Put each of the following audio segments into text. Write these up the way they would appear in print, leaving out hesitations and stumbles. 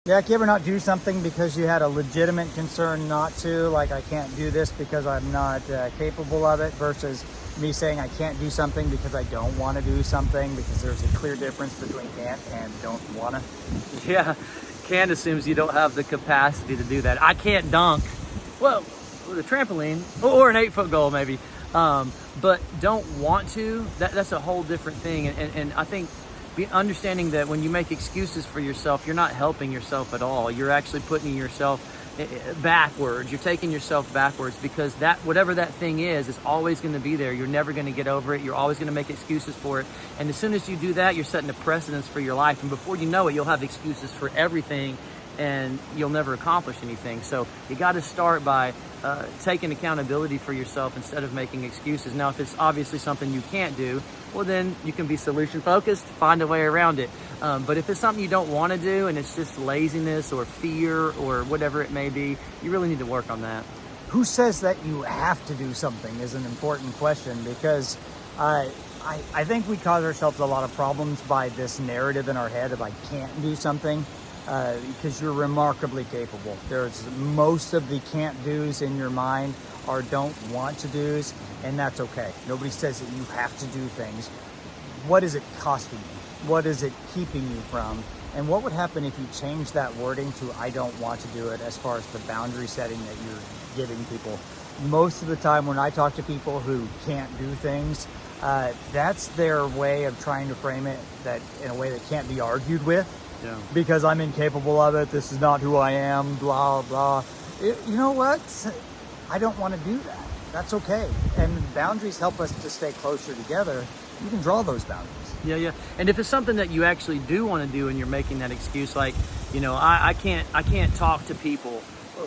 Yeah, can you ever not do something because you had a legitimate concern not to? Like, I can't do this because I'm not capable of it, versus me saying I can't do something because I don't want to do something, because there's a clear difference between can't and don't want to. Yeah, can't assumes you don't have the capacity to do that. I can't dunk. Well, with a trampoline or an 8-foot goal maybe, but don't want to, that's a whole different thing. And I think understanding that when you make excuses for yourself, you're not helping yourself at all. You're actually putting yourself backwards. You're taking yourself backwards, because that, whatever that thing is always going to be there. You're never going to get over it. You're always going to make excuses for it. And as soon as you do that, you're setting a precedence for your life. And before you know it, you'll have excuses for everything, and you'll never accomplish anything. So you got to start by taking accountability for yourself instead of making excuses. Now, if it's obviously something you can't do, well, then you can be solution focused, find a way around it. But if it's something you don't want to do and it's just laziness or fear or whatever it may be, you really need to work on that. Who says that you have to do something is an important question, because I think we cause ourselves a lot of problems by this narrative in our head of I can't do something. Because you're remarkably capable. There's most of the can't do's in your mind are don't want to do's, and that's okay. Nobody says that you have to do things. What is it costing you? What is it keeping you from? And what would happen if you change that wording to I don't want to do it, as far as the boundary setting that you're giving people? Most of the time when I talk to people who can't do things, that's their way of trying to frame it that in a way that can't be argued with. Yeah. Because I'm incapable of it, this is not who I am, blah, blah. You know what? I don't want to do that. That's okay. And boundaries help us to stay closer together. You can draw those boundaries. Yeah. And if it's something that you actually do want to do and you're making that excuse, like, you know, I can't talk to people.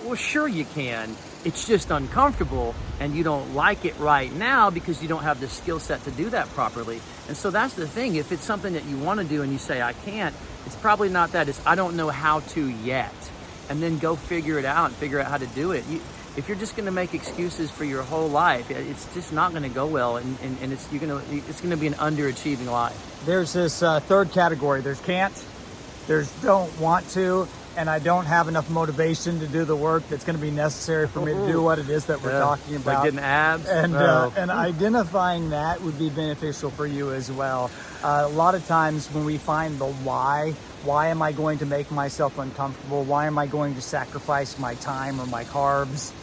Well, sure you can. It's just uncomfortable and you don't like it right now because you don't have the skill set to do that properly. And so that's the thing. If it's something that you want to do and you say, I can't, it's probably not that. It's I don't know how to yet. And then go figure it out and figure out how to do it. If you're just going to make excuses for your whole life, it's just not going to go well, and it's going to be an underachieving life. There's this third category. There's can't, there's don't want to, and I don't have enough motivation to do the work that's going to be necessary for me to do what it is that we're talking about. Like getting abs. And identifying that would be beneficial for you as well. A lot of times when we find the why am I going to make myself uncomfortable? Why am I going to sacrifice my time or my carbs?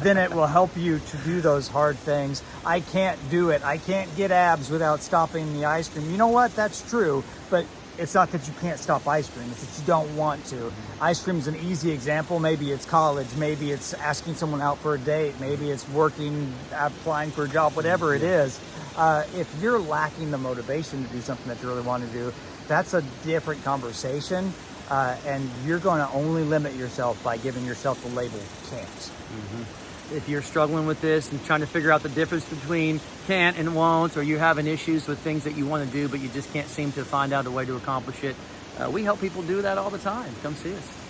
Then it will help you to do those hard things. I can't do it. I can't get abs without stopping the ice cream. You know what? That's true. But it's not that you can't stop ice cream. It's that you don't want to. Ice cream is an easy example. Maybe it's college. Maybe it's asking someone out for a date. Maybe it's working, applying for a job, whatever it is. If you're lacking the motivation to do something that you really want to do, that's a different conversation. And you're going to only limit yourself by giving yourself the label can't. Mm-hmm. If you're struggling with this and trying to figure out the difference between can't and won't, or you're having issues with things that you want to do but you just can't seem to find out a way to accomplish it, we help people do that all the time. Come see us.